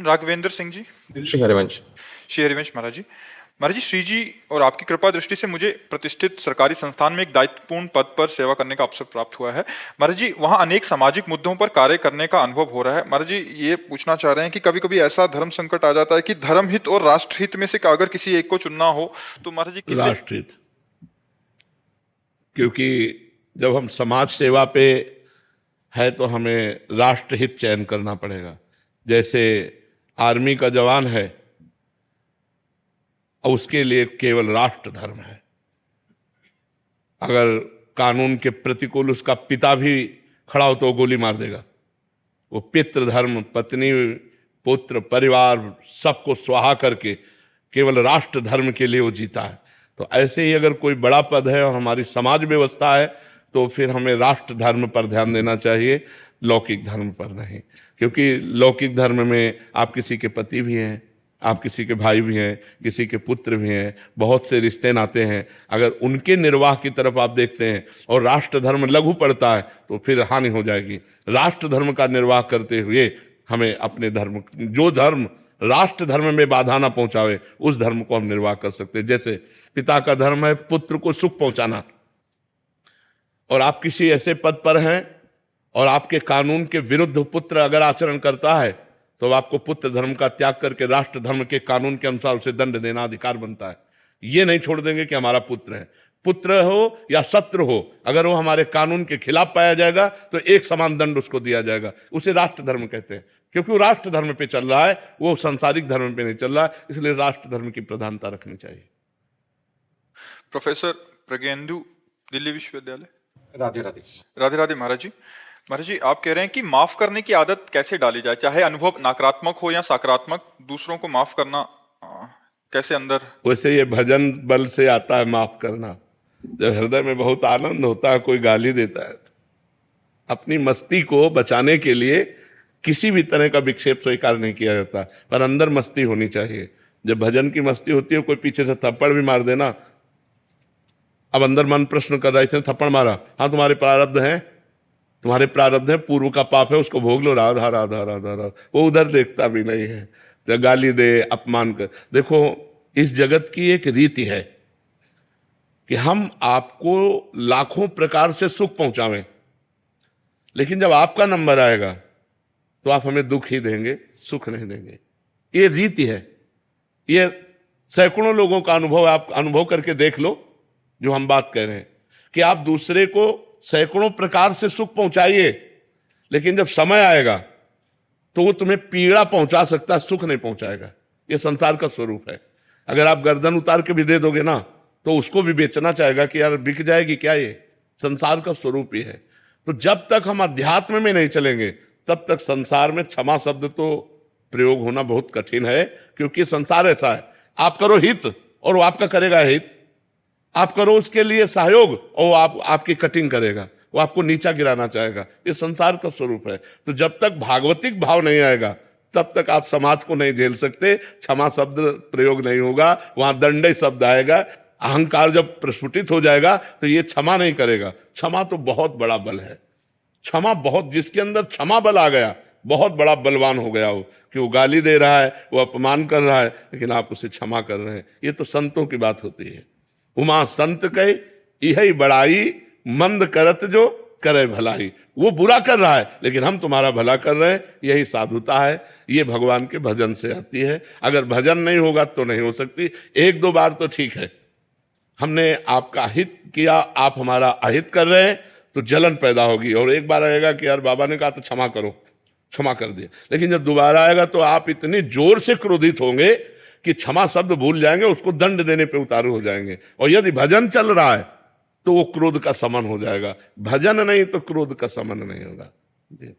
राघवेंद्र सिंह जी। श्री हरिवंश। श्री हरिवंश महाराज जी श्री जी और आपकी कृपा दृष्टि से मुझे प्रतिष्ठित सरकारी संस्थान में एक दायित्वपूर्ण पद पर सेवा करने का अवसर प्राप्त हुआ है। महाराज जी वहाँ अनेक सामाजिक मुद्दों पर कार्य करने का अनुभव हो रहा है। महाराज जी ये पूछना चाह रहे हैं कि कभी कभी ऐसा धर्म संकट आ जाता है कि धर्म हित और राष्ट्र हित में से अगर किसी एक को चुनना हो तो महाराज जी किसे? राष्ट्रहित। क्योंकि जब हम समाज सेवा पे है तो हमें राष्ट्रहित चयन करना पड़ेगा। जैसे आर्मी का जवान है और उसके लिए केवल राष्ट्र धर्म है। अगर कानून के प्रतिकूल उसका पिता भी खड़ा हो तो वो गोली मार देगा। वो पितृ धर्म, पत्नी, पुत्र, परिवार सबको स्वाहा करके केवल राष्ट्र धर्म के लिए वो जीता है। तो ऐसे ही अगर कोई बड़ा पद है और हमारी समाज व्यवस्था है तो फिर हमें राष्ट्र धर्म पर ध्यान देना चाहिए, लौकिक धर्म पर नहीं। क्योंकि लौकिक धर्म में आप किसी के पति भी हैं, आप किसी के भाई भी हैं, किसी के पुत्र भी हैं, बहुत से रिश्ते नाते हैं। अगर उनके निर्वाह की तरफ आप देखते हैं और राष्ट्र धर्म लघु पड़ता है तो फिर हानि हो जाएगी। राष्ट्र धर्म का निर्वाह करते हुए हमें अपने धर्म, जो धर्म राष्ट्र धर्म में बाधा ना पहुंचावे, उस धर्म को हम निर्वाह कर सकते हैं। जैसे पिता का धर्म है पुत्र को सुख पहुंचाना, और आप किसी ऐसे पद पर हैं और आपके कानून के विरुद्ध पुत्र अगर आचरण करता है तो आपको पुत्र धर्म का त्याग करके राष्ट्र धर्म के कानून के अनुसार उसे दंड देना अधिकार बनता है। ये नहीं छोड़ देंगे कि हमारा पुत्र है, पुत्र हो या शत्रु हो, अगर वो हमारे कानून के खिलाफ पाया जाएगा तो एक समान दंड उसको दिया जाएगा। उसे राष्ट्र धर्म कहते हैं, क्योंकि वो राष्ट्र धर्म पे चल रहा है, वो सांसारिक धर्म पे नहीं चल रहा है। इसलिए राष्ट्र धर्म की प्रधानता रखनी चाहिए। प्रोफेसर प्रज्ञेंदु, दिल्ली विश्वविद्यालय। राधे राधे। राधे राधे महाराज जी आप कह रहे हैं कि माफ करने की आदत कैसे डाली जाए, चाहे अनुभव नकारात्मक हो या सकारात्मक, दूसरों को माफ करना कैसे अंदर? वैसे ये भजन बल से आता है माफ करना। जब हृदय में बहुत आनंद होता है, कोई गाली देता है, अपनी मस्ती को बचाने के लिए किसी भी तरह का विक्षेप स्वीकार नहीं किया जाता, पर अंदर मस्ती होनी चाहिए। जब भजन की मस्ती होती है, कोई पीछे से थप्पड़ भी मार देना, अब अंदर मन प्रश्न कर रहा है, इसने थप्पड़ मारा, हाँ तुम्हारे प्रारब्ध हैं, तुम्हारे प्रारब्ध है, पूर्व का पाप है, उसको भोग लो, राधा राधा राधा राधा। वो उधर देखता भी नहीं है, तो गाली दे, अपमान कर। देखो इस जगत की एक रीति है कि हम आपको लाखों प्रकार से सुख पहुंचावें, लेकिन जब आपका नंबर आएगा तो आप हमें दुख ही देंगे, सुख नहीं देंगे। ये रीति है। ये सैकड़ों लोगों का अनुभव, आप अनुभव करके देख लो जो हम बात कर रहे हैं, कि आप दूसरे को सैकड़ों प्रकार से सुख पहुंचाइए, लेकिन जब समय आएगा तो वो तुम्हें पीड़ा पहुंचा सकता है, सुख नहीं पहुंचाएगा। ये संसार का स्वरूप है। अगर आप गर्दन उतार के भी दे दोगे ना तो उसको भी बेचना चाहेगा कि यार बिक जाएगी क्या, ये संसार का स्वरूप ही है। तो जब तक हम अध्यात्म में नहीं चलेंगे तब तक संसार में क्षमा शब्द तो प्रयोग होना बहुत कठिन है, क्योंकि संसार ऐसा है, आप करो हित और वो आपका करेगा हित, आप करो उसके लिए सहयोग और वो आपकी कटिंग करेगा, वो आपको नीचा गिराना चाहेगा। ये संसार का स्वरूप है। तो जब तक भागवतिक भाव नहीं आएगा तब तक आप समाज को नहीं झेल सकते। क्षमा शब्द प्रयोग नहीं होगा, वहां दंडय शब्द आएगा। अहंकार जब प्रस्फुटित हो जाएगा तो ये क्षमा नहीं करेगा। क्षमा तो बहुत बड़ा बल है। क्षमा बहुत, जिसके अंदर क्षमा बल आ गया बहुत बड़ा बलवान हो गया वो, कि वो गाली दे रहा है, वो अपमान कर रहा है, लेकिन आप उसे क्षमा कर रहे हैं। ये तो संतों की बात होती है। उमा संत कहे यही बड़ाई, मंद करत जो करे भलाई। वो बुरा कर रहा है लेकिन हम तुम्हारा भला कर रहे हैं, यही साधुता है। ये भगवान के भजन से आती है। अगर भजन नहीं होगा तो नहीं हो सकती। एक दो बार तो ठीक है, हमने आपका हित किया, आप हमारा अहित कर रहे हैं तो जलन पैदा होगी, और एक बार आएगा कि यार बाबा ने कहा तो क्षमा करो, क्षमा कर दिया। लेकिन जब दोबारा आएगा तो आप इतनी जोर से क्रोधित होंगे कि क्षमा शब्द भूल जाएंगे, उसको दंड देने पे उतारू हो जाएंगे। और यदि भजन चल रहा है तो वो क्रोध का समन हो जाएगा। भजन नहीं तो क्रोध का समन नहीं होगा। जी।